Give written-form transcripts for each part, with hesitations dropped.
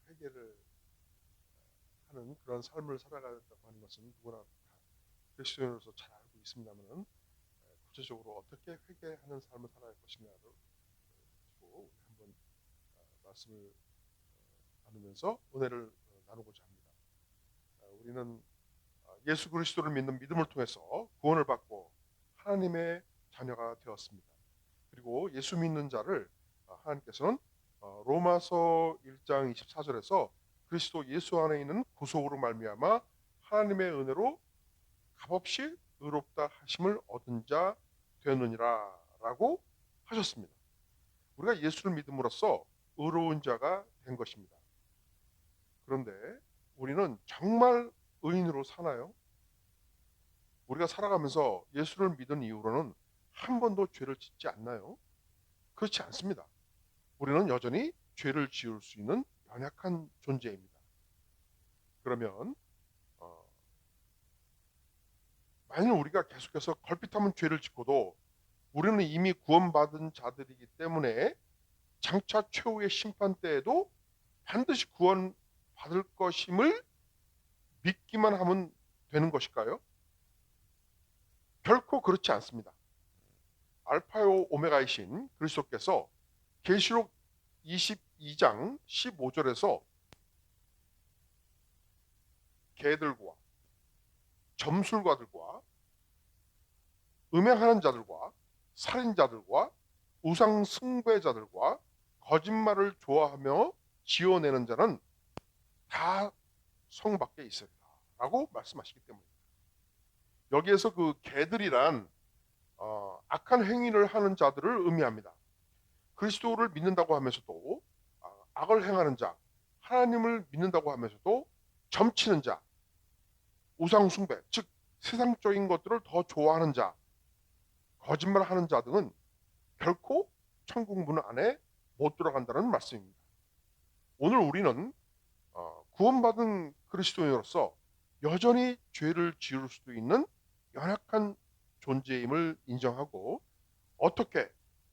회개를 하는 그런 삶을 살아가겠다고 하는 것은 누구나 다 그리스도인으로서 잘 알고 있습니다만, 구체적으로 어떻게 회개하는 삶을 살아갈 것이냐를 가지고 우리 한번 말씀을 나누면서 은혜를 나누고자 합니다. 우리는 예수 그리스도를 믿는 믿음을 통해서 구원을 받고 하나님의 자녀가 되었습니다. 그리고 예수 믿는 자를 하나님께서는 로마서 1장 24절에서 그리스도 예수 안에 있는 구속으로 말미암아 하나님의 은혜로 값없이 의롭다 하심을 얻은 자 되느니라 라고 하셨습니다. 우리가 예수를 믿음으로써 의로운 자가 된 것입니다. 그런데 우리는 정말 의인으로 사나요? 우리가 살아가면서 예수를 믿은 이후로는 한 번도 죄를 짓지 않나요? 그렇지 않습니다. 우리는 여전히 죄를 지을 수 있는 연약한 존재입니다. 그러면 만일 우리가 계속해서 걸핏하면 죄를 짓고도 우리는 이미 구원받은 자들이기 때문에 장차 최후의 심판 때에도 반드시 구원받을 것임을 믿기만 하면 되는 것일까요? 결코 그렇지 않습니다. 알파요 오메가이신 그리스도께서 계시록 22장 15절에서 개들과 점술가들과 음행하는 자들과 살인자들과 우상 숭배자들과 거짓말을 좋아하며 지어내는 자는 다 성 밖에 있으리라 라고 말씀하시기 때문입니다. 여기에서 그 개들이란 악한 행위를 하는 자들을 의미합니다. 그리스도를 믿는다고 하면서도 악을 행하는 자, 하나님을 믿는다고 하면서도 점치는 자, 우상 숭배, 즉 세상적인 것들을 더 좋아하는 자, 거짓말하는 자 등은 결코 천국 문 안에 못 들어간다는 말씀입니다. 오늘 우리는 구원받은 그리스도인으로서 여전히 죄를 지을 수도 있는 연약한 존재임을 인정하고 어떻게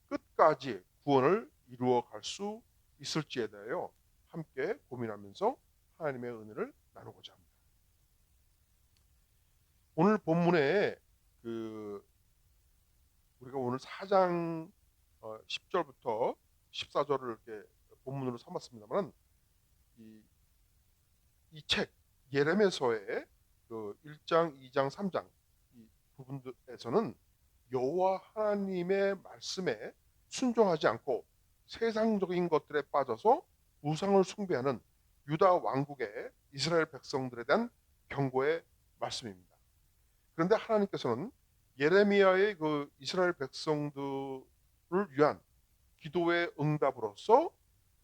끝까지 구원을 이루어갈 수 있을지에 대하여 함께 고민하면서 하나님의 은혜를 나누고자 합니다. 오늘 본문에 우리가 오늘 4장 10절부터 14절을 이렇게 본문으로 삼았습니다만, 이 책 예레미야서의 그 1장, 2장, 3장 이 부분에서는 여호와 하나님의 말씀에 순종하지 않고 세상적인 것들에 빠져서 우상을 숭배하는 유다 왕국의 이스라엘 백성들에 대한 경고의 말씀입니다. 그런데 하나님께서는 예레미야의 그 이스라엘 백성들을 위한 기도의 응답으로서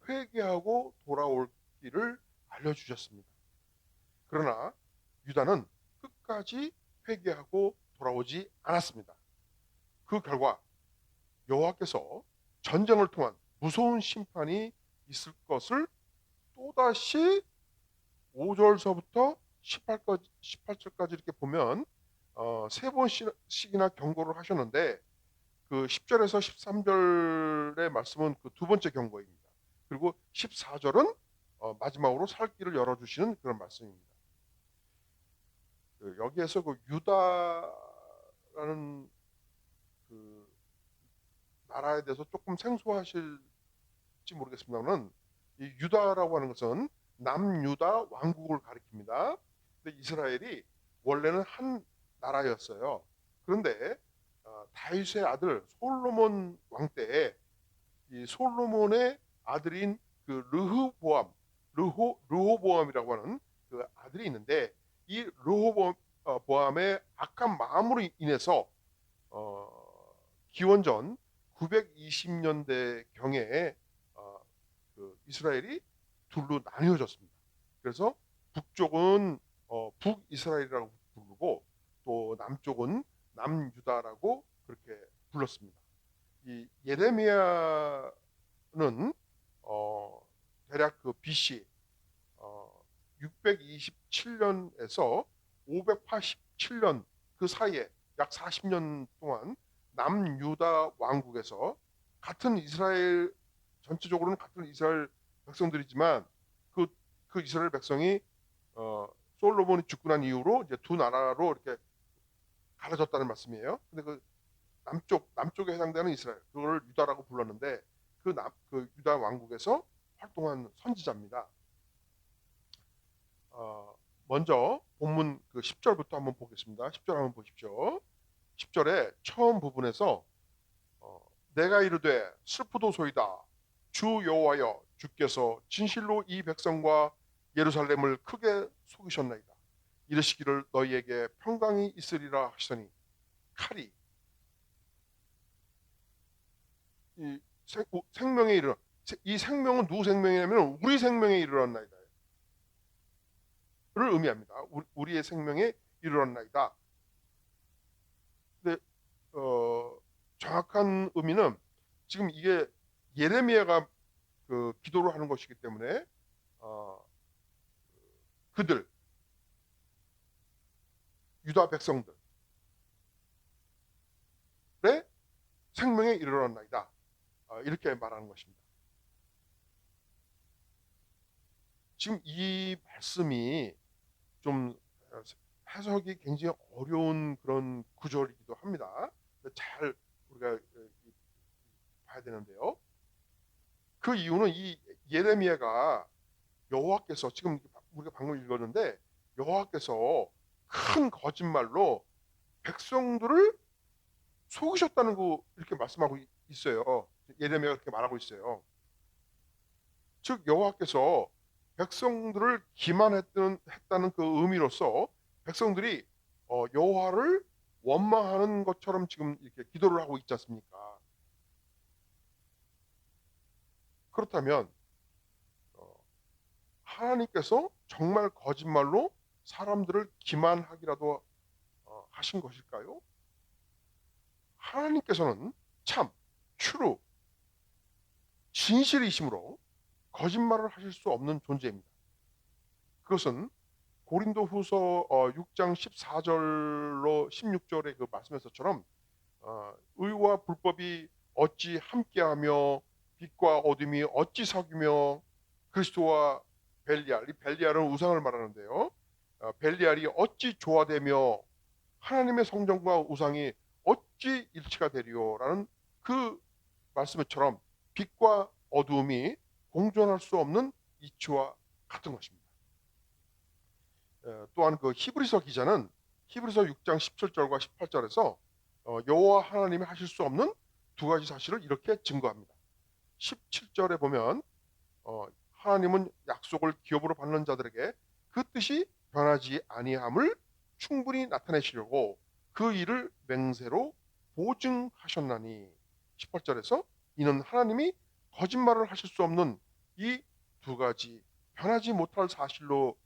회개하고 돌아올 길을 알려주셨습니다. 그러나 유다는 끝까지 회개하고 돌아오지 않았습니다. 그 결과 여호와께서 전쟁을 통한 무서운 심판이 있을 것을 또다시 5절서부터 18절까지 이렇게 보면 세 번씩이나 경고를 하셨는데, 그 10절에서 13절의 말씀은 그 두 번째 경고입니다. 그리고 14절은 마지막으로 살 길을 열어주시는 그런 말씀입니다. 여기에서 그 유다라는 그 나라에 대해서 조금 생소하실지 모르겠습니다만, 이 유다라고 하는 것은 남유다 왕국을 가리킵니다. 근데 이스라엘이 원래는 한 나라였어요. 그런데 다윗의 아들 솔로몬 왕 때에 이 솔로몬의 아들인 그 르호보암이라고 하는 그 아들이 있는데, 이 르호보암의 악한 마음으로 인해서 기원전 920년대 경에 그 이스라엘이 둘로 나뉘어졌습니다. 그래서 북쪽은 북이스라엘이라고 부르고 또 남쪽은 남유다라고 그렇게 불렀습니다. 이 예레미야는 대략 그 BC 627년에서 587년 그 사이에 약 40년 동안 남유다 왕국에서 같은 이스라엘, 전체적으로는 같은 이스라엘 백성들이지만 그 이스라엘 백성이 솔로몬이 죽고 난 이후로 이제 두 나라로 이렇게 갈라졌다는 말씀이에요. 근데 그 남쪽에 해당되는 이스라엘, 그걸 유다라고 불렀는데 그 유다 왕국에서 활동한 선지자입니다. 먼저 본문 그 10절부터 한번 보겠습니다. 10절 한번 보십시오. 10절에 처음 부분에서 내가 이르되 슬프도소이다. 주 여호와여, 주께서 진실로 이 백성과 예루살렘을 크게 속이셨나이다. 이르시기를 너희에게 평강이 있으리라 하시더니 칼이 이 생명에 이르러, 이 생명은 누구 생명이냐면 우리 생명에 이르렀나이다 를 의미합니다. 우리의 생명에 이르렀나이다. 근데 정확한 의미는 지금 이게 예레미야가 그 기도를 하는 것이기 때문에 그들 유다 백성들의 생명에 이르렀나이다. 이렇게 말하는 것입니다. 지금 이 말씀이 좀 해석이 굉장히 어려운 그런 구절이기도 합니다. 잘 우리가 봐야 되는데요. 그 이유는 이 예레미야가 여호와께서, 지금 우리가 방금 읽었는데 여호와께서 큰 거짓말로 백성들을 속이셨다는 거 이렇게 말씀하고 있어요. 예레미야가 그렇게 말하고 있어요. 즉 여호와께서 백성들을 기만했다는 그 의미로서 백성들이 여호와를 원망하는 것처럼 지금 이렇게 기도를 하고 있지 않습니까? 그렇다면 하나님께서 정말 거짓말로 사람들을 기만하기라도 하신 것일까요? 하나님께서는 참 true 진실이심으로 거짓말을 하실 수 없는 존재입니다. 그것은 고린도후서 6장 14절로 16절의 그 말씀에서처럼 의와 불법이 어찌 함께하며 빛과 어둠이 어찌 사귀며 그리스도와 벨리알, 이 벨리알은 우상을 말하는데요. 벨리알이 어찌 조화되며 하나님의 성전과 우상이 어찌 일치가 되리요라는 그 말씀처럼 빛과 어두움이 공존할 수 없는 이치와 같은 것입니다. 또한 그 히브리서 기자는 히브리서 6장 17절과 18절에서 여호와 하나님이 하실 수 없는 두 가지 사실을 이렇게 증거합니다. 17절에 보면 하나님은 약속을 기업으로 받는 자들에게 그 뜻이 변하지 아니함을 충분히 나타내시려고 그 일을 맹세로 보증하셨나니, 18절에서 이는 하나님이 거짓말을 하실 수 없는 이 두 가지 변하지 못할 사실로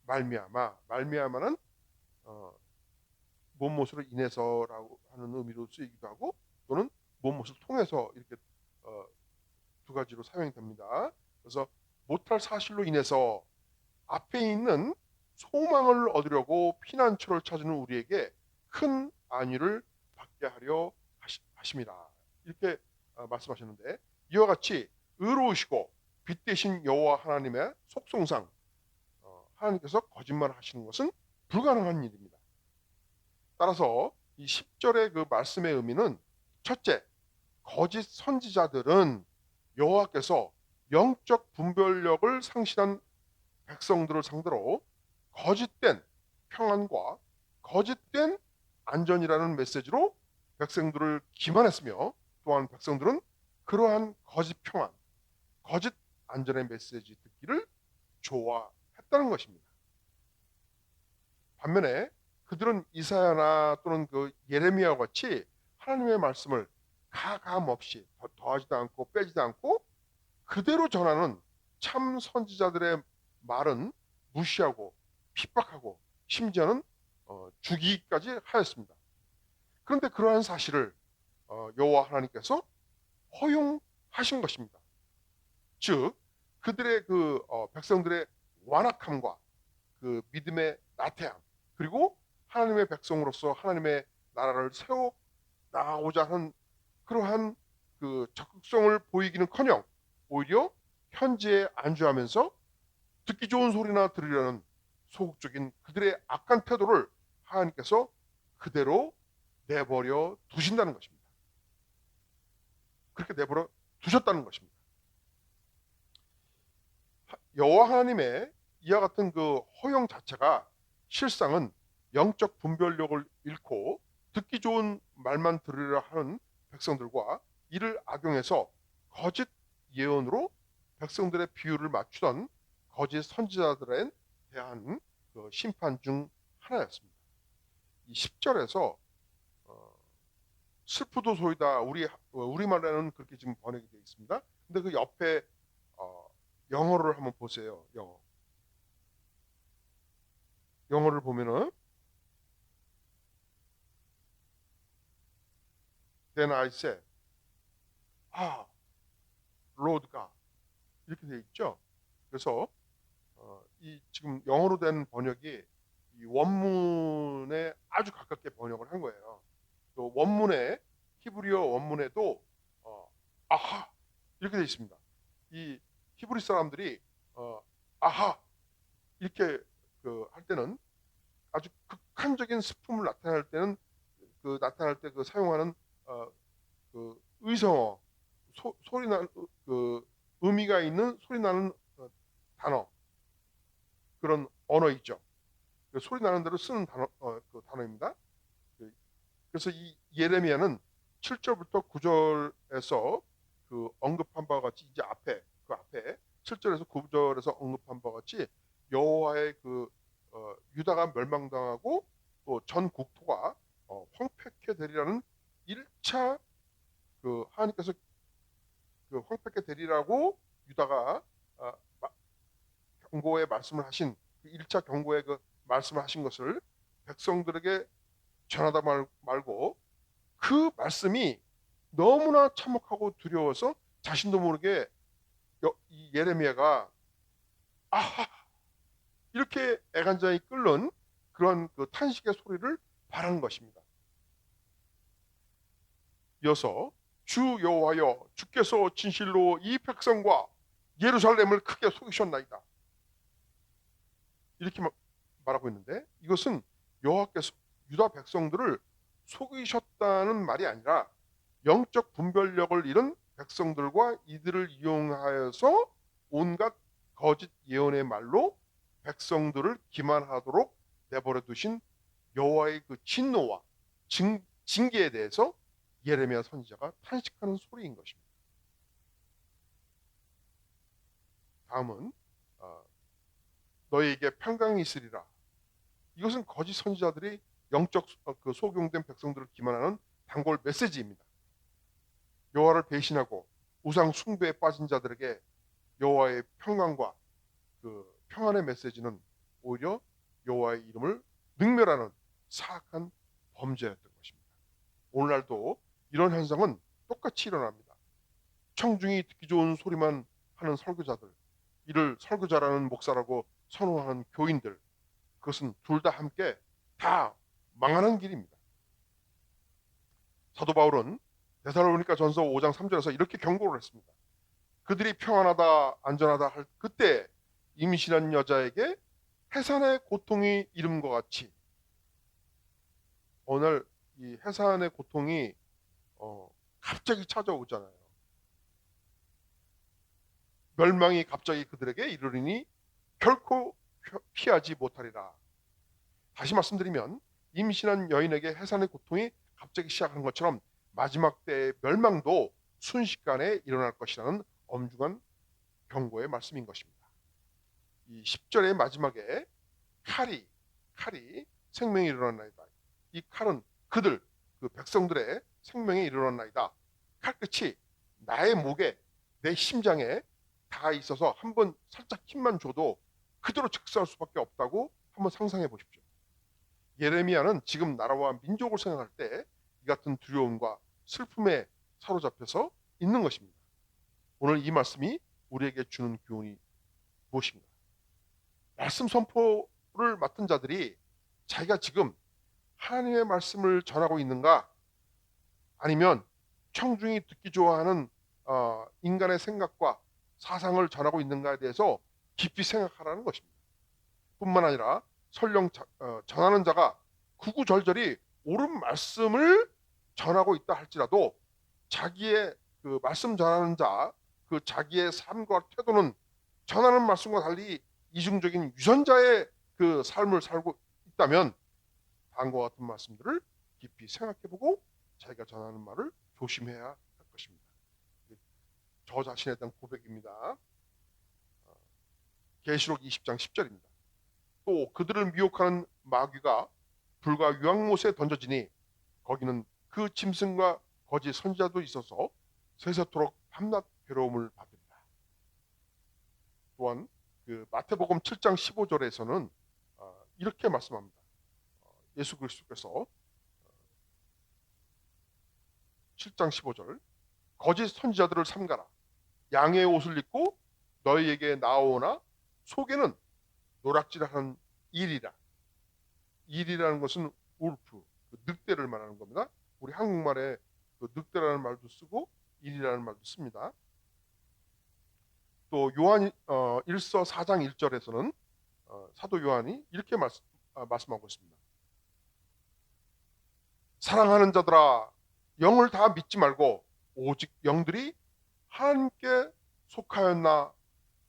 말미암아는 무엇으로 인해서라고 하는 의미로 쓰이기도 하고 또는 무엇을 통해서 이렇게 두 가지로 사용이 됩니다. 그래서 못할 사실로 인해서 앞에 있는 소망을 얻으려고 피난처를 찾는 우리에게 큰 안위를 받게 하려 하십니다. 이렇게 말씀하셨는데, 이와 같이 의로우시고 빛 대신 여호와 하나님의 속성상 하나님께서 거짓말을 하시는 것은 불가능한 일입니다. 따라서 이 10절의 그 말씀의 의미는, 첫째, 거짓 선지자들은 여호와께서 영적 분별력을 상실한 백성들을 상대로 거짓된 평안과 거짓된 안전이라는 메시지로 백성들을 기만했으며, 또한 백성들은 그러한 거짓 평안, 거짓 안전의 메시지 듣기를 좋아했다는 것입니다. 반면에 그들은 이사야나 또는 그 예레미야와 같이 하나님의 말씀을 가감 없이 더하지도 않고 빼지도 않고 그대로 전하는 참 선지자들의 말은 무시하고 핍박하고 심지어는 죽이기까지 하였습니다. 그런데 그러한 사실을 여호와 하나님께서 허용하신 것입니다. 즉 그들의 백성들의 완악함과 그 믿음의 나태함, 그리고 하나님의 백성으로서 하나님의 나라를 세워 나가고자 하는 그러한 그 적극성을 보이기는커녕 오히려 현재에 안주하면서 듣기 좋은 소리나 들으려는 소극적인 그들의 악한 태도를 하나님께서 그대로 내버려 두신다는 것입니다. 그렇게 내버려 두셨다는 것입니다. 여호와 하나님의 이와 같은 그 허용 자체가 실상은 영적 분별력을 잃고 듣기 좋은 말만 들으려 하는 백성들과 이를 악용해서 거짓 예언으로 백성들의 비유를 맞추던 거짓 선지자들에 대한 그 심판 중 하나였습니다. 이 10절에서 슬프도소이다, 우리말에는 그렇게 지금 번역이 되어 있습니다. 근데 그 옆에 영어를 한번 보세요. 영어를 보면은 Then I said, Lord God, 이렇게 되어 있죠. 그래서 이 지금 영어로 된 번역이 이 원문에 아주 가깝게 번역을 한 거예요. 또 원문에 히브리어 원문에도 아하 이렇게 되어 있습니다. 이 히브리 사람들이 아하 이렇게 할 때는 아주 극한적인 슬픔을 나타낼 때는 나타날 때 사용하는 그 의성어 소리 나는 의미가 있는 소리 나는 단어, 그런 언어 있죠. 소리 나는 대로 쓰는 단어입니다. 그래서 이 예레미야는 7절부터 9절에서 언급한 바와 같이 이제 앞에 7절에서 9절에서 언급한 바와 같이 여호와의 유다가 멸망당하고 또 전 국토가 황폐케 되리라는 1차 하나님께서 황폐케 되리라고 유다가 경고의 말씀을 하신 1차 경고의 말씀을 하신 것을 백성들에게 전하다 말고 그 말씀이 너무나 참혹하고 두려워서 자신도 모르게 이 예레미야가 아하 이렇게 애간장이 끓는 그런 탄식의 소리를 바라는 것입니다. 이어서 주 여호와여, 주께서 진실로 이 백성과 예루살렘을 크게 속이셨나이다, 이렇게 말하고 있는데, 이것은 여호와께서 유다 백성들을 속이셨다는 말이 아니라 영적 분별력을 잃은 백성들과 이들을 이용하여서 온갖 거짓 예언의 말로 백성들을 기만하도록 내버려 두신 여호와의 진노와 징계에 대해서 예레미야 선지자가 탄식하는 소리인 것입니다. 다음은 너희에게 평강이 있으리라. 이것은 거짓 선지자들이 영적 소경된 백성들을 기만하는 단골 메시지입니다. 여호와를 배신하고 우상 숭배에 빠진 자들에게 여호와의 평강과 평안의 메시지는 오히려 여호와의 이름을 능멸하는 사악한 범죄였던 것입니다. 오늘날도 이런 현상은 똑같이 일어납니다. 청중이 듣기 좋은 소리만 하는 설교자들, 이를 설교자라는 목사라고 선호하는 교인들, 그것은 둘 다 함께 다 망하는 길입니다. 사도 바울은 데살로니가 전서 5장 3절에서 이렇게 경고를 했습니다. 그들이 평안하다 안전하다 할 그때 임신한 여자에게 해산의 고통이 이름과 같이, 오늘 이 해산의 고통이 갑자기 찾아오잖아요. 멸망이 갑자기 그들에게 이르리니 결코 피하지 못하리라. 다시 말씀드리면 임신한 여인에게 해산의 고통이 갑자기 시작하는 것처럼 마지막 때의 멸망도 순식간에 일어날 것이라는 엄중한 경고의 말씀인 것입니다. 이 10절의 마지막에 칼이 생명이 일어났나이다. 이 칼은 그들 백성들의 생명에 일어났나이다. 칼끝이 나의 목에 내 심장에 닿아 있어서 한번 살짝 힘만 줘도 그대로 즉사할 수밖에 없다고 한번 상상해 보십시오. 예레미야는 지금 나라와 민족을 생각할 때 이 같은 두려움과 슬픔에 사로잡혀서 있는 것입니다. 오늘 이 말씀이 우리에게 주는 교훈이 무엇인가? 말씀 선포를 맡은 자들이 자기가 지금 하나님의 말씀을 전하고 있는가, 아니면 청중이 듣기 좋아하는 인간의 생각과 사상을 전하고 있는가에 대해서 깊이 생각하라는 것입니다. 뿐만 아니라 설령 전하는 자가 구구절절히 옳은 말씀을 전하고 있다 할지라도 자기의 그 말씀 전하는 자, 그 자기의 삶과 태도는 전하는 말씀과 달리 이중적인 유선자의 그 삶을 살고 있다면 다음과 같은 말씀들을 깊이 생각해보고 자기가 전하는 말을 조심해야 할 것입니다. 저 자신에 대한 고백입니다. 계시록 20장 10절입니다. 또 그들을 미혹하는 마귀가 불과 유황못에 던져지니 거기는 그 짐승과 거짓 선지자도 있어서 세세토록 밤낮 괴로움을 받으리라. 또한 그 마태복음 7장 15절에서는 이렇게 말씀합니다. 예수 그리스도께서 7장 15절 거짓 선지자들을 삼가라. 양의 옷을 입고 너희에게 나오나 속에는 노락질하는 일이라. 일이라는 것은 울프, 늑대를 말하는 겁니다. 우리 한국말에 그 늑대라는 말도 쓰고 일이라는 말도 씁니다. 또 요한 1서 4장 1절에서는 사도 요한이 이렇게 말씀하고 있습니다. 사랑하는 자들아, 영을 다 믿지 말고 오직 영들이 하나님께 속하였나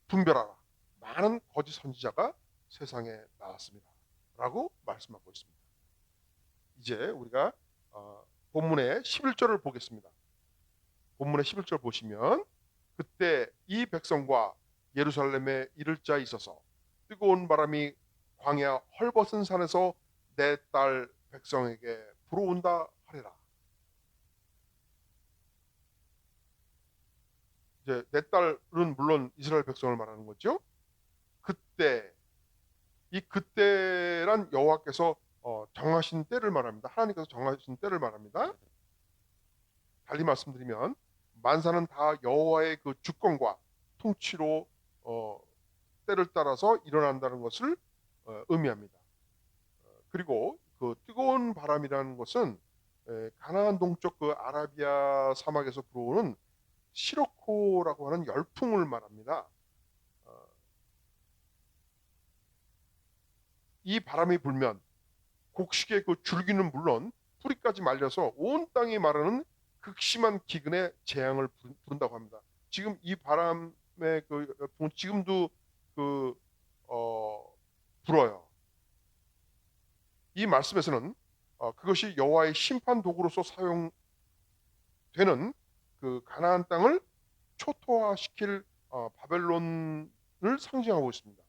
분별하라. 많은 거짓 선지자가 세상에 나왔습니다. 라고 말씀하고 있습니다. 이제 우리가 본문의 11절을 보겠습니다. 본문의 11절 보시면 그때 이 백성과 예루살렘에 이를 자 있어서 뜨거운 바람이 광야 헐벗은 산에서 내 딸 백성에게 불어온다 하리라. 이제 내 딸은 물론 이스라엘 백성을 말하는 거죠. 그때, 이 그때란 여호와께서 정하신 때를 말합니다. 하나님께서 정하신 때를 말합니다. 달리 말씀드리면 만사는 다 여호와의 그 주권과 통치로 때를 따라서 일어난다는 것을 의미합니다. 그리고 그 뜨거운 바람이라는 것은 가나안 동쪽 그 아라비아 사막에서 불어오는 시로코라고 하는 열풍을 말합니다. 이 바람이 불면 곡식의 그 줄기는 물론 뿌리까지 말려서 온 땅이 마르는 극심한 기근의 재앙을 부른다고 합니다. 지금 이 바람의 그 지금도 그 불어요. 이 말씀에서는 그것이 여호와의 심판 도구로서 사용되는 그 가나안 땅을 초토화시킬 바벨론을 상징하고 있습니다.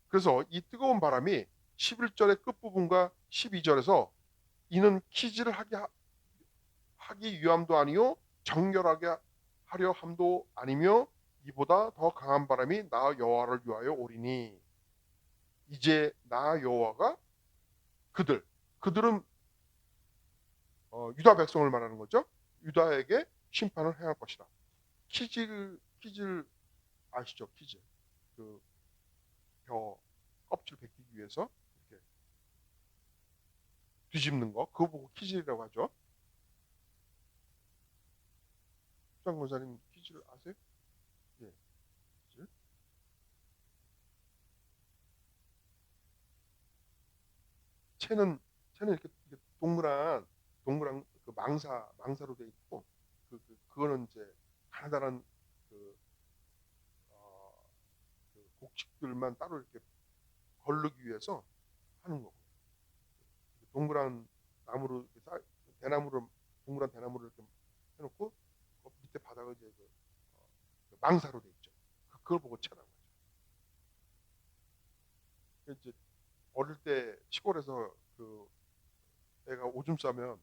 그래서 이 뜨거운 바람이 11절의 끝부분과 12절에서 이는 키즈를 하기 위함도 아니요 정결하게 하려 함도 아니며 이보다 더 강한 바람이 나 여호와를 위하여 오리니 이제 나 여호와가 그들은 유다 백성을 말하는 거죠. 유다에게 심판을 행할 것이다. 키질 아시죠? 키질 그 벼 껍질 벗기기 위해서 이렇게 뒤집는 거, 그거 보고 키질이라고 하죠. 수장 권사님 키질 아세요? 예, 키질. 채는 이렇게 동그란 그 망사로 돼 있고 그거는 이제 가느다란 그, 그 곡식들만 따로 이렇게 거르기 위해서 하는 거고, 동그란 나무로 대나무로 동그란 대나무를 이렇게 해놓고 그 밑에 바닥을 이제 그 망사로 돼 있죠. 그걸 보고 채라고 하죠. 이제 어릴 때 시골에서 그 애가 오줌 싸면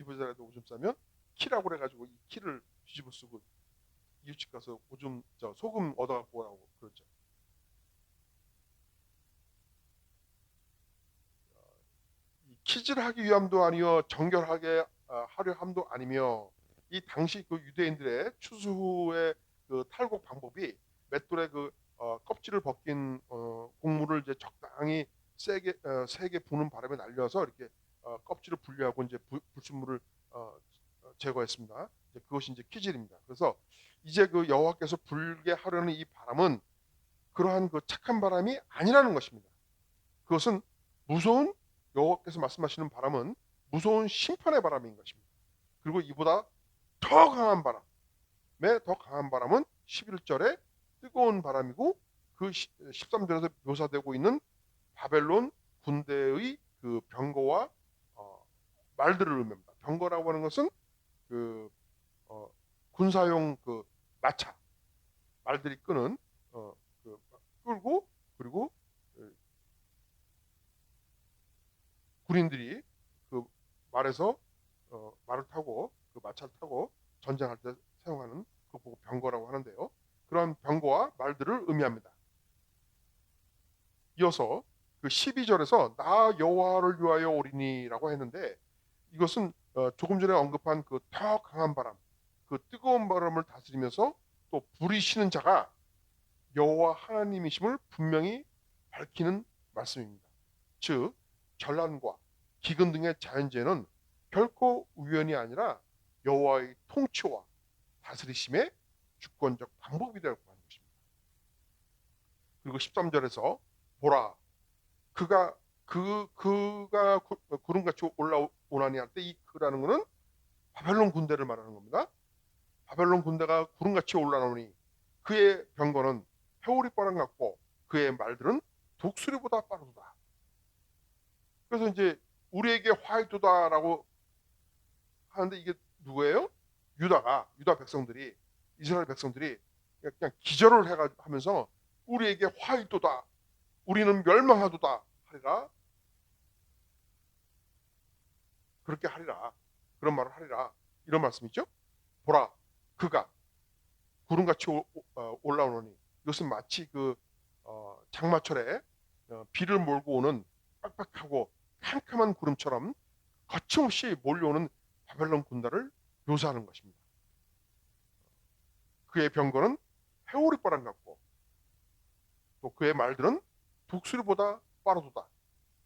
이부자라도 오줌 싸면 키라고 그래가지고 이 키를 뒤집어 쓰고 이웃집 가서 소금 얻어갖고 오라고 그러죠. 이 키질을 하기 위함도 아니요 정결하게 하려 함도 아니며, 이 당시 그 유대인들의 추수의 그 탈곡 방법이 맷돌에 껍질을 벗긴 곡물을 이제 적당히 세게 부는 바람에 날려서 이렇게 껍질을 분리하고 이제 불순물을 제거했습니다. 이제 그것이 이제 키질입니다. 그래서 이제 그 여호와께서 불게 하려는 이 바람은 그러한 그 착한 바람이 아니라는 것입니다. 그것은 무서운, 여호와께서 말씀하시는 바람은 무서운 심판의 바람인 것입니다. 그리고 이보다 더 강한 바람에, 더 강한 바람은 11절에 뜨거운 바람이고, 그 13절에서 묘사되고 있는 바벨론 군대의 그 병거와 말들을 의미합니다. 병거라고 하는 것은 그 군사용 그 마차, 말들이 끄는 그 끌고, 그리고 군인들이 그 말에서 말을 타고, 그 마차를 타고 전쟁할 때 사용하는 그 병거라고 하는데요. 그러한 병거와 말들을 의미합니다. 이어서 그 12절에서 나 여호와를 위하여 오리니라고 했는데, 이것은 조금 전에 언급한 그 더 강한 바람, 그 뜨거운 바람을 다스리면서 또 부리시는 자가 여호와 하나님이심을 분명히 밝히는 말씀입니다. 즉 전란과 기근 등의 자연재해는 결코 우연이 아니라 여호와의 통치와 다스리심의 주권적 방법이라고 하는 것입니다. 그리고 13절에서 보라, 그가 구름같이 올라오나니 할 때, 이 그라는 것은 바벨론 군대를 말하는 겁니다. 바벨론 군대가 구름같이 올라오니 그의 병거는 회오리바람 같고 그의 말들은 독수리보다 빠르다. 그래서 이제 우리에게 화이트다라고 하는데, 이게 누구예요? 유다 백성들이, 이스라엘 백성들이 그냥 기절을 하면서 우리에게 화이트다, 우리는 멸망하도다 하리라, 그렇게 하리라, 그런 말을 하리라, 이런 말씀이죠. 보라, 그가 구름같이 올라오노니, 이것은 마치 그 장마철에 비를 몰고 오는 빡빡하고 캄캄한 구름처럼 거침없이 몰려오는 바벨론 군대를 묘사하는 것입니다. 그의 병거는 회오리바람 같고 또 그의 말들은 독수리보다 빠르도다.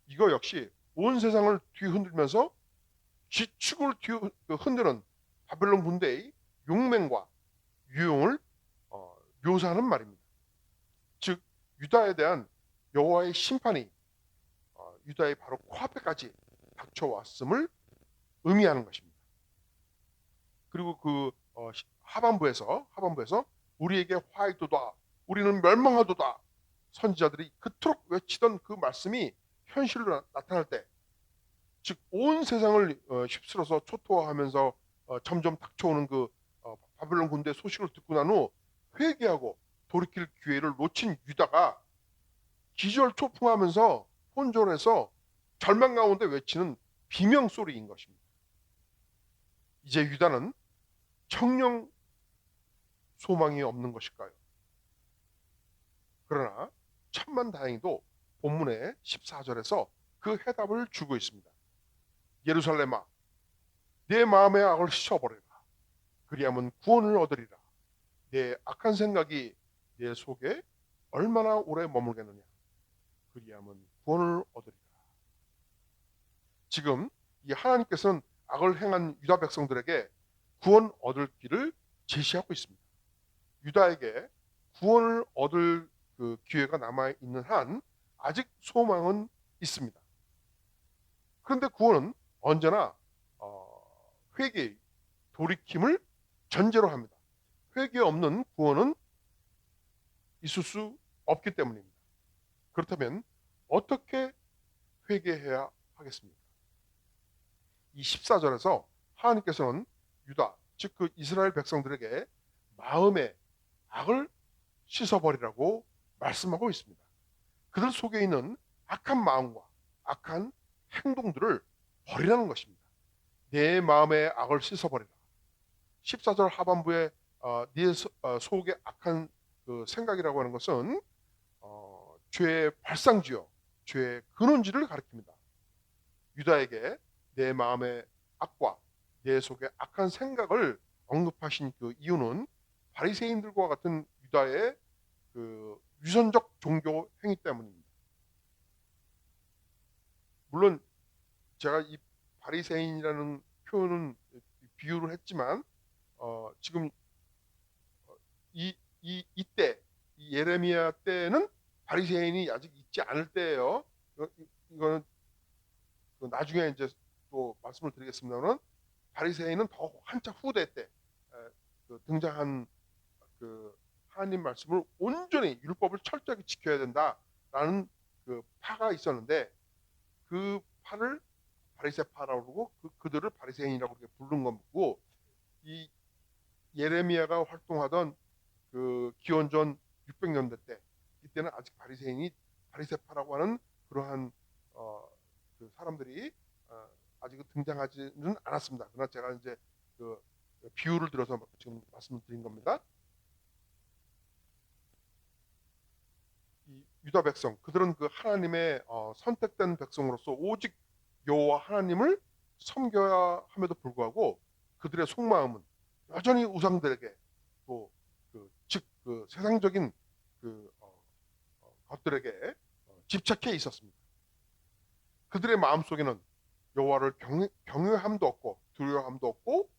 이거 역시 온 세상을 뒤흔들면서 지축을 흔드는 바벨론 군대의 용맹과 유용을 묘사하는 말입니다. 즉 유다에 대한 여호와의 심판이 유다의 바로 코앞에까지 닥쳐왔음을 의미하는 것입니다. 그리고 그 하반부에서 우리에게 화이도다, 우리는 멸망하도다, 선지자들이 그토록 외치던 그 말씀이 현실로 나타날 때, 즉 온 세상을 휩쓸어서 초토화하면서 점점 닥쳐오는 그 바벨론 군대 소식을 듣고 난 후 회개하고 돌이킬 기회를 놓친 유다가 기절초풍하면서 혼돈해서 절망 가운데 외치는 비명 소리인 것입니다. 이제 유다는 청령 소망이 없는 것일까요? 그러나 천만다행히도 본문의 14절에서 그 해답을 주고 있습니다. 예루살렘아, 내 마음의 악을 씻어버리라. 그리하면 구원을 얻으리라. 내 악한 생각이 내 속에 얼마나 오래 머물겠느냐. 그리하면 구원을 얻으리라. 지금 이 하나님께서는 악을 행한 유다 백성들에게 구원 얻을 길을 제시하고 있습니다. 유다에게 구원을 얻을 그 기회가 남아 있는 한 아직 소망은 있습니다. 그런데 구원은 언제나 회개, 돌이킴을 전제로 합니다. 회개 없는 구원은 있을 수 없기 때문입니다. 그렇다면 어떻게 회개해야 하겠습니까? 이 14절에서 하나님께서는 유다, 즉 그 이스라엘 백성들에게 마음의 악을 씻어버리라고 말씀하고 있습니다. 그들 속에 있는 악한 마음과 악한 행동들을 버리라는 것입니다. 내 마음의 악을 씻어버리라. 14절 하반부에 네 속에 악한 그 생각이라고 하는 것은 죄의 발상지요, 죄의 근원지를 가리킵니다. 유다에게 내 마음의 악과 내 속에 악한 생각을 언급하신 그 이유는 바리새인들과 같은 유다의 그 위선적 종교 행위 때문입니다. 물론 제가 이 바리새인이라는 표현은 비유를 했지만 지금 이때 이 예레미야 때는 바리새인이 아직 있지 않을 때예요. 이거는 나중에 이제 또 말씀을 드리겠습니다만 바리새인은 더 한참 후대 때 등장한 그 하나님 말씀을 온전히 율법을 철저하게 지켜야 된다라는 그 파가 있었는데 그 파를 바리새파라고 그러고 그들을 바리새인이라고 그렇게 부르는 거고 이 예레미야가 활동하던 그 기원전 600년대 때 이때는 아직 바리새파라고 하는 그러한 그 사람들이 아직은 등장하지는 않았습니다. 그러나 제가 이제 그 비유를 들어서 지금 말씀을 드린 겁니다. 이 유다 백성 그들은 그 하나님의 선택된 백성으로서 오직 여호와 하나님을 섬겨야 함에도 불구하고 그들의 속마음은 여전히 우상들에게 또 그 세상적인 그 것들에게 집착해 있었습니다. 그들의 마음 속에는 여호와를 경외함도 없고 두려워함도 없고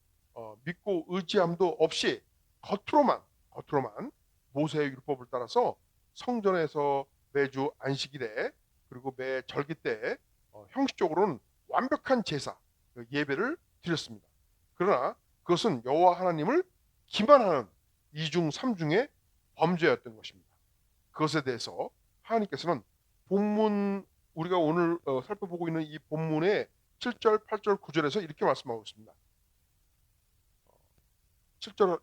믿고 의지함도 없이 겉으로만 모세의 율법을 따라서 성전에서 매주 안식일에 그리고 매 절기 때 형식적으로는 완벽한 제사 예배를 드렸습니다. 그러나 그것은 여호와 하나님을 기만하는 이중 삼중의 범죄였던 것입니다. 그것에 대해서 하나님께서는 본문 우리가 오늘 살펴보고 있는 이 본문의 7절, 8절, 9절에서 이렇게 말씀하고 있습니다. 7절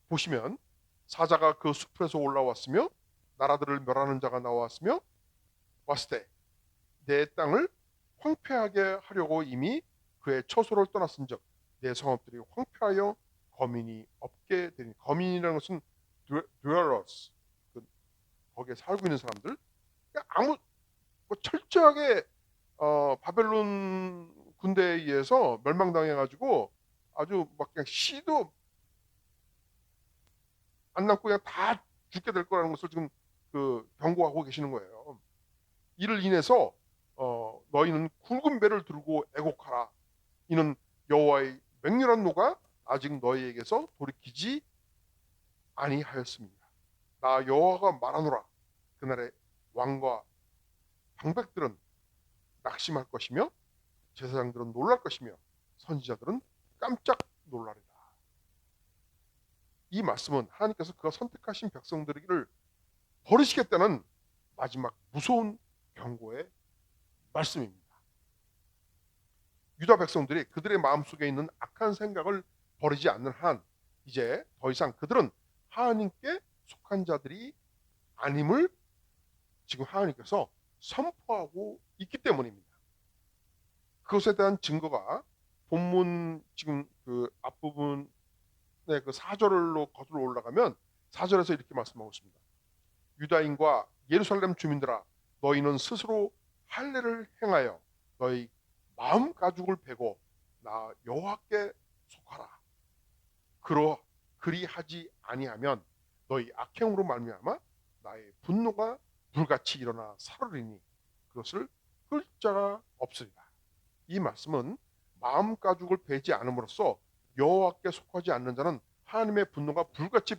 보시면 사자가 그 숲에서 올라왔으며 나라들을 멸하는 자가 나왔으며 왔을 때 내 땅을 황폐하게 하려고 이미 그의 처소를 떠났은즉 내 성읍들이 황폐하여 거민이 없게 되니 거민이라는 것은 dwellers 거기에 살고 있는 사람들 아무 철저하게 바벨론 군대에 의해서 멸망당해가지고 아주 막 그냥 시도 안 남고 그냥 다 죽게 될 거라는 것을 지금 경고하고 계시는 거예요. 이를 인해서 너희는 굵은 배를 들고 애곡하라. 이는 여호와의 맹렬한 노가 아직 너희에게서 돌이키지 아니하였습니다. 나 여호와가 말하노라. 그날에 왕과 방백들은 낙심할 것이며 제사장들은 놀랄 것이며 선지자들은 깜짝 놀라리라. 이 말씀은 하나님께서 그가 선택하신 백성들을 버리시겠다는 마지막 무서운 경고의 말씀입니다. 유다 백성들이 그들의 마음속에 있는 악한 생각을 버리지 않는 한 이제 더 이상 그들은 하나님께 속한 자들이 아님을 지금 하나님께서 선포하고 있기 때문입니다. 그것에 대한 증거가 본문 지금 그 앞부분의 그 4절로 거슬러 올라가면 4절에서 이렇게 말씀하고 있습니다. 유다인과 예루살렘 주민들아 너희는 스스로 할례를 행하여 너희 마음 가죽을 베고 나 여호와께 속하라. 그리하지 아니하면 너희 악행으로 말미암아 나의 분노가 불같이 일어나 사르리니 그것을 끌 자가 없으리라. 이 말씀은 마음 가죽을 베지 않음으로써 여호와께 속하지 않는 자는 하나님의 분노가 불같이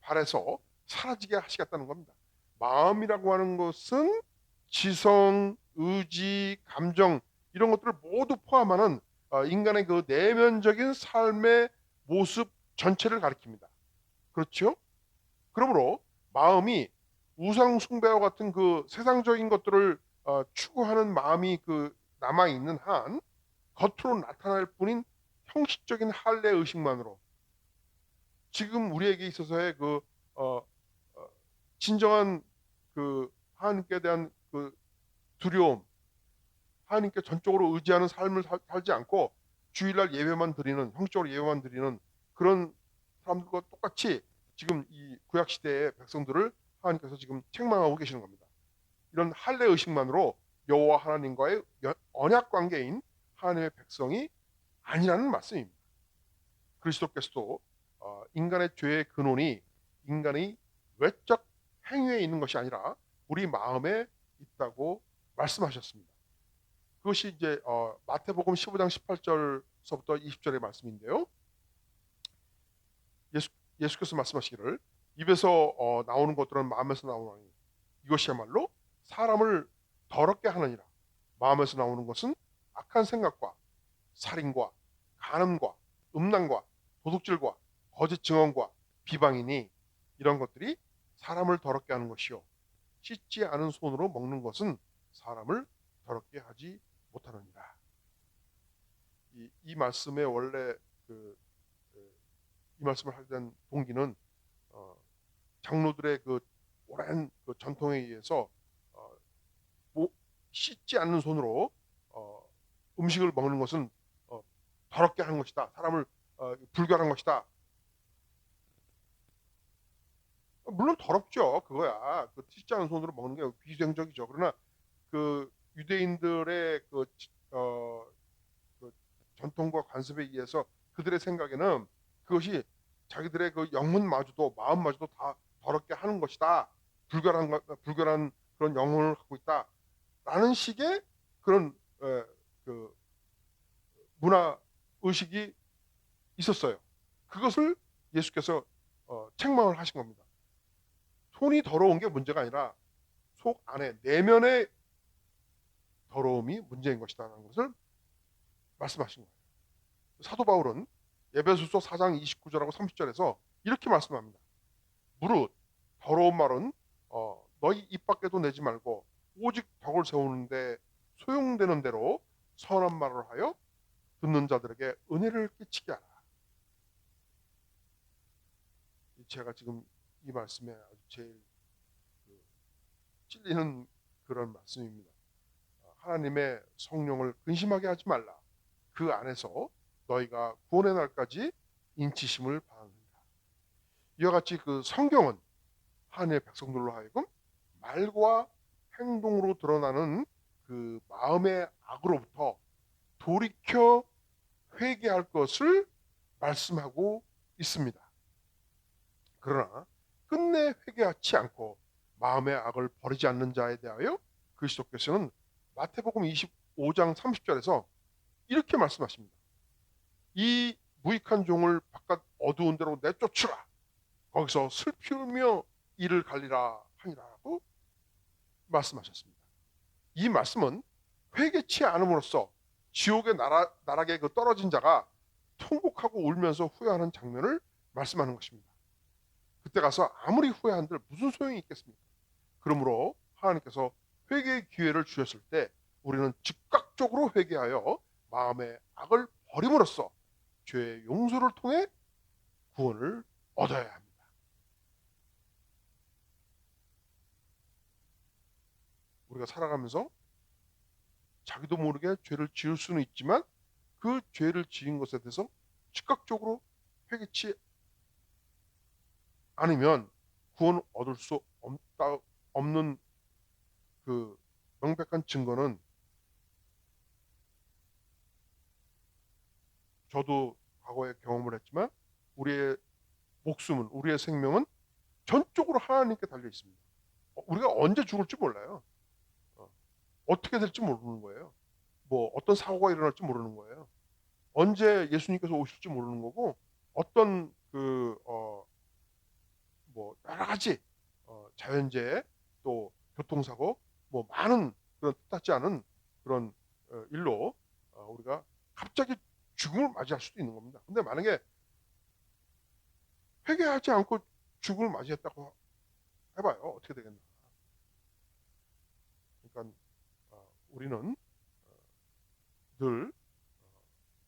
발해서 사라지게 하시겠다는 겁니다. 마음이라고 하는 것은 지성, 의지, 감정 이런 것들을 모두 포함하는 인간의 그 내면적인 삶의 모습 전체를 가리킵니다. 그렇죠? 그러므로 마음이 우상 숭배와 같은 그 세상적인 것들을 추구하는 마음이 남아 있는 한 겉으로 나타날 뿐인 형식적인 할례 의식만으로 지금 우리에게 있어서의 진정한 하나님께 대한 두려움, 하나님께 전적으로 의지하는 삶을 살지 않고 주일날 예배만 드리는 형식적으로 예배만 드리는 그런 사람들과 똑같이 지금 이 구약 시대의 백성들을 하나님께서 지금 책망하고 계시는 겁니다. 이런 할례 의식만으로 여호와 하나님과의 언약 관계인 하나님의 백성이 아니라는 말씀입니다. 그리스도께서도 인간의 죄의 근원이 인간의 외적 행위에 있는 것이 아니라 우리 마음에 있다고 말씀하셨습니다. 그것이 이제 마태복음 15장 18절서부터 20절의 말씀인데요. 예수께서 말씀하시기를 입에서 나오는 것들은 마음에서 나오나니 이것이야말로 사람을 더럽게 하느니라. 마음에서 나오는 것은 악한 생각과 살인과 간음과 음란과 도둑질과 거짓 증언과 비방이니 이런 것들이 사람을 더럽게 하는 것이요 씻지 않은 손으로 먹는 것은 사람을 더럽게 하지 못하느니라. 이 말씀의 원래 이 말씀을 하게 된 동기는 장로들의 그 오랜 그 전통에 의해서 씻지 않는 손으로 음식을 먹는 것은 더럽게 하는 것이다. 사람을 불결한 것이다. 물론 더럽죠. 그거야. 그 씻지 않은 손으로 먹는 게 비위생적이죠. 그러나 그 유대인들의 그 전통과 관습에 의해서 그들의 생각에는 그것이 자기들의 그 영혼마저도 마음마저도 다 더럽게 하는 것이다. 불결한 그런 영혼을 갖고 있다라는 식의 그런 그 문화 의식이 있었어요. 그것을 예수께서 책망을 하신 겁니다. 손이 더러운 게 문제가 아니라 속 안에 내면의 더러움이 문제인 것이다라는 것을 말씀하신 거예요. 사도 바울은 에베소서 4장 29절하고 30절에서 이렇게 말씀합니다. 무릇 더러운 말은 너희 입 밖에도 내지 말고 오직 덕을 세우는데 소용되는 대로 선한 말을 하여 듣는 자들에게 은혜를 끼치게 하라. 제가 지금 이 말씀에 아주 제일 찔리는 그런 말씀입니다. 하나님의 성령을 근심하게 하지 말라. 그 안에서 너희가 구원의 날까지 인치심을 바랍니다. 이와 같이 그 성경은 하나님의 백성들로 하여금 말과 행동으로 드러나는 그 마음의 악으로부터 돌이켜 회개할 것을 말씀하고 있습니다. 그러나 끝내 회개하지 않고 마음의 악을 버리지 않는 자에 대하여 그리스도께서는 마태복음 25장 30절에서 이렇게 말씀하십니다. 이 무익한 종을 바깥 어두운 데로 내쫓으라. 거기서 슬피 울며 이를 갈리라 하니라고 말씀하셨습니다. 이 말씀은 회개치 않음으로써 지옥의 나락에 그 떨어진 자가 통곡하고 울면서 후회하는 장면을 말씀하는 것입니다. 그때 가서 아무리 후회한들 무슨 소용이 있겠습니까? 그러므로 하나님께서 회개의 기회를 주셨을 때 우리는 즉각적으로 회개하여 마음의 악을 버림으로써 죄의 용서를 통해 구원을 얻어야 합니다. 우리가 살아가면서 자기도 모르게 죄를 지을 수는 있지만 그 죄를 지은 것에 대해서 즉각적으로 회개치 않으면 구원 얻을 수 없는 그 명백한 증거는 저도 과거에 경험을 했지만 우리의 목숨은 우리의 생명은 전적으로 하나님께 달려 있습니다. 우리가 언제 죽을지 몰라요. 어떻게 될지 모르는 거예요. 뭐 어떤 사고가 일어날지 모르는 거예요. 언제 예수님께서 오실지 모르는 거고 어떤 뭐 여러 가지 자연재해 또 교통사고 뭐 많은 그런 뜻하지 않은 그런 일로 우리가 갑자기 죽음을 맞이할 수도 있는 겁니다. 근데 만약에 회개하지 않고 죽음을 맞이했다고 해봐요. 어떻게 되겠나. 그러니까 우리는 늘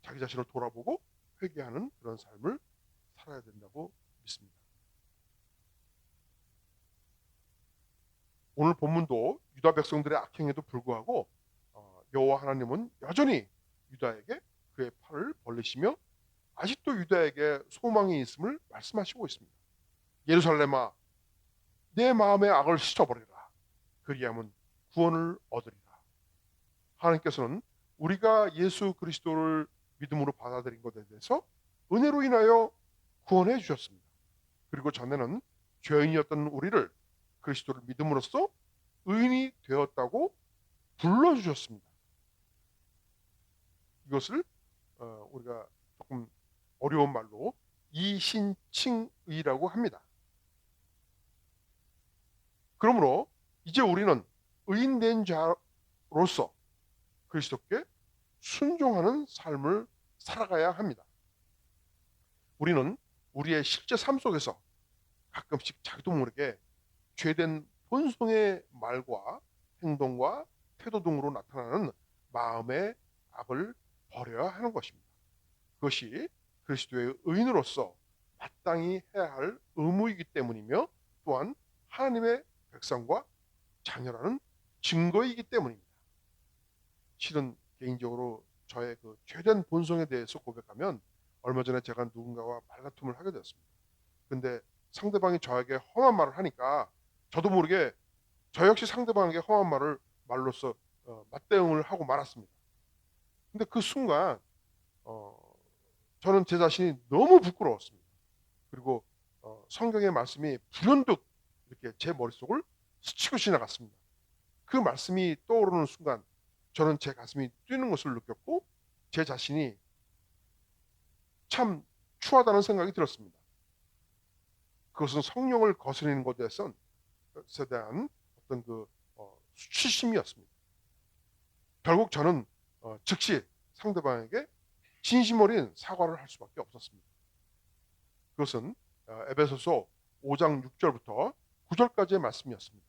자기 자신을 돌아보고 회개하는 그런 삶을 살아야 된다고 믿습니다. 오늘 본문도 유다 백성들의 악행에도 불구하고 여호와 하나님은 여전히 유다에게 그의 팔을 벌리시며 아직도 유다에게 소망이 있음을 말씀하시고 있습니다. 예루살렘아 내 마음의 악을 씻어버리라. 그리하면 구원을 얻으리라. 하나님께서는 우리가 예수 그리스도를 믿음으로 받아들인 것에 대해서 은혜로 인하여 구원해 주셨습니다. 그리고 전에는 죄인이었던 우리를 그리스도를 믿음으로써 의인이 되었다고 불러주셨습니다. 이것을 우리가 조금 어려운 말로 이신칭의라고 합니다. 그러므로 이제 우리는 의인된 자로서 그리스도께 순종하는 삶을 살아가야 합니다. 우리는 우리의 실제 삶 속에서 가끔씩 자기도 모르게 죄된 본성의 말과 행동과 태도 등으로 나타나는 마음의 악을 버려야 하는 것입니다. 그것이 그리스도의 의인으로서 마땅히 해야 할 의무이기 때문이며 또한 하나님의 백성과 자녀라는 증거이기 때문입니다. 실은 개인적으로 저의 그 죄된 본성에 대해서 고백하면 얼마 전에 제가 누군가와 말다툼을 하게 되었습니다. 근데 상대방이 저에게 험한 말을 하니까 저도 모르게 저 역시 상대방에게 험한 말을 말로써 맞대응을 하고 말았습니다. 근데 그 순간 저는 제 자신이 너무 부끄러웠습니다. 그리고 성경의 말씀이 불현듯 이렇게 제 머릿속을 스치고 지나갔습니다. 그 말씀이 떠오르는 순간 저는 제 가슴이 뛰는 것을 느꼈고 제 자신이 참 추하다는 생각이 들었습니다. 그것은 성령을 거스르는 것에 대한 어떤 그 수치심이었습니다. 결국 저는 즉시 상대방에게 진심 어린 사과를 할 수밖에 없었습니다. 그것은 에베소서 5장 6절부터 9절까지의 말씀이었습니다.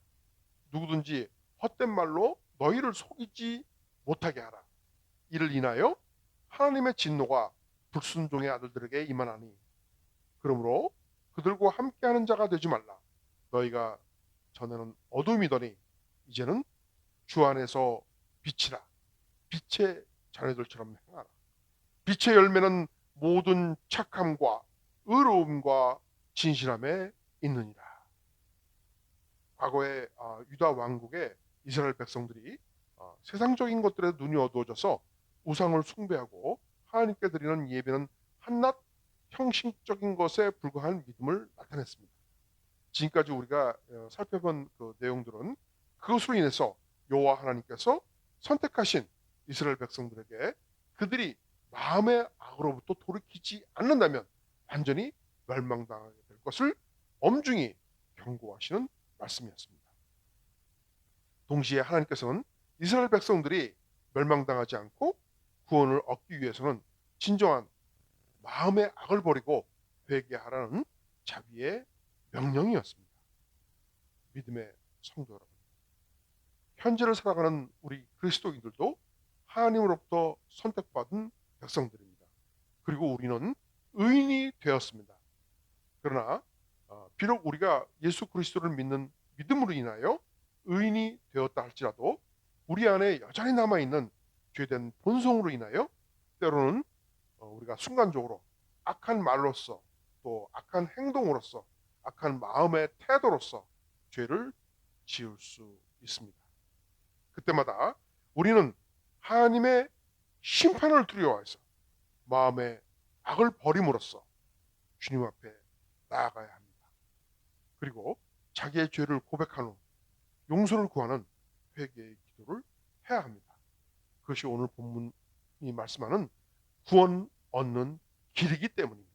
누구든지 헛된 말로 너희를 속이지 못하게 하라. 이를 인하여 하나님의 진노가 불순종의 아들들에게 임하나니 그러므로 그들과 함께하는 자가 되지 말라. 너희가 전에는 어둠이더니 이제는 주 안에서 빛이라. 빛의 자녀들처럼 행하라. 빛의 열매는 모든 착함과 의로움과 진실함에 있느니라. 과거에 유다 왕국의 이스라엘 백성들이 세상적인 것들에 눈이 어두워져서 우상을 숭배하고 하나님께 드리는 예배는 한낱 형식적인 것에 불과한 믿음을 나타냈습니다. 지금까지 우리가 살펴본 그 내용들은 그것으로 인해서 여호와 하나님께서 선택하신 이스라엘 백성들에게 그들이 마음의 악으로부터 돌이키지 않는다면 완전히 멸망당하게 될 것을 엄중히 경고하시는 말씀이었습니다. 동시에 하나님께서는 이스라엘 백성들이 멸망당하지 않고 구원을 얻기 위해서는 진정한 마음의 악을 버리고 회개하라는 자비의 명령이었습니다. 믿음의 성도 여러분, 현재를 살아가는 우리 그리스도인들도 하나님으로부터 선택받은 백성들입니다. 그리고 우리는 의인이 되었습니다. 그러나 비록 우리가 예수 그리스도를 믿는 믿음으로 인하여 의인이 되었다 할지라도 우리 안에 여전히 남아있는 죄된 본성으로 인하여 때로는 우리가 순간적으로 악한 말로써 또 악한 행동으로써 악한 마음의 태도로서 죄를 지을 수 있습니다. 그때마다 우리는 하나님의 심판을 두려워해서 마음의 악을 버림으로써 주님 앞에 나아가야 합니다. 그리고 자기의 죄를 고백한 후 용서를 구하는 회개의 기도를 해야 합니다. 그것이 오늘 본문이 말씀하는 구원 얻는 길이기 때문입니다.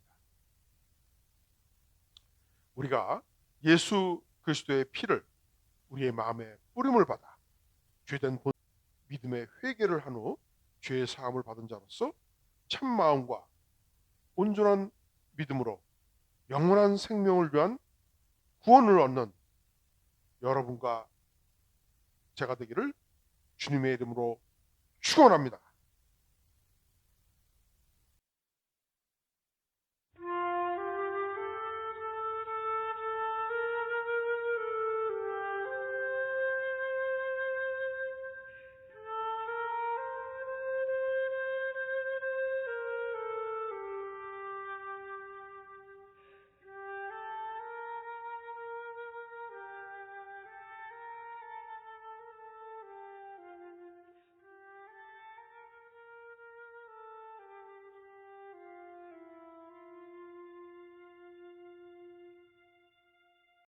우리가 예수 그리스도의 피를 우리의 마음에 뿌림을 받아 죄된 믿음의 회개를 한 후 죄의 사함을 받은 자로서 참 마음과 온전한 믿음으로 영원한 생명을 위한 구원을 얻는 여러분과 제가 되기를 주님의 이름으로 축원합니다.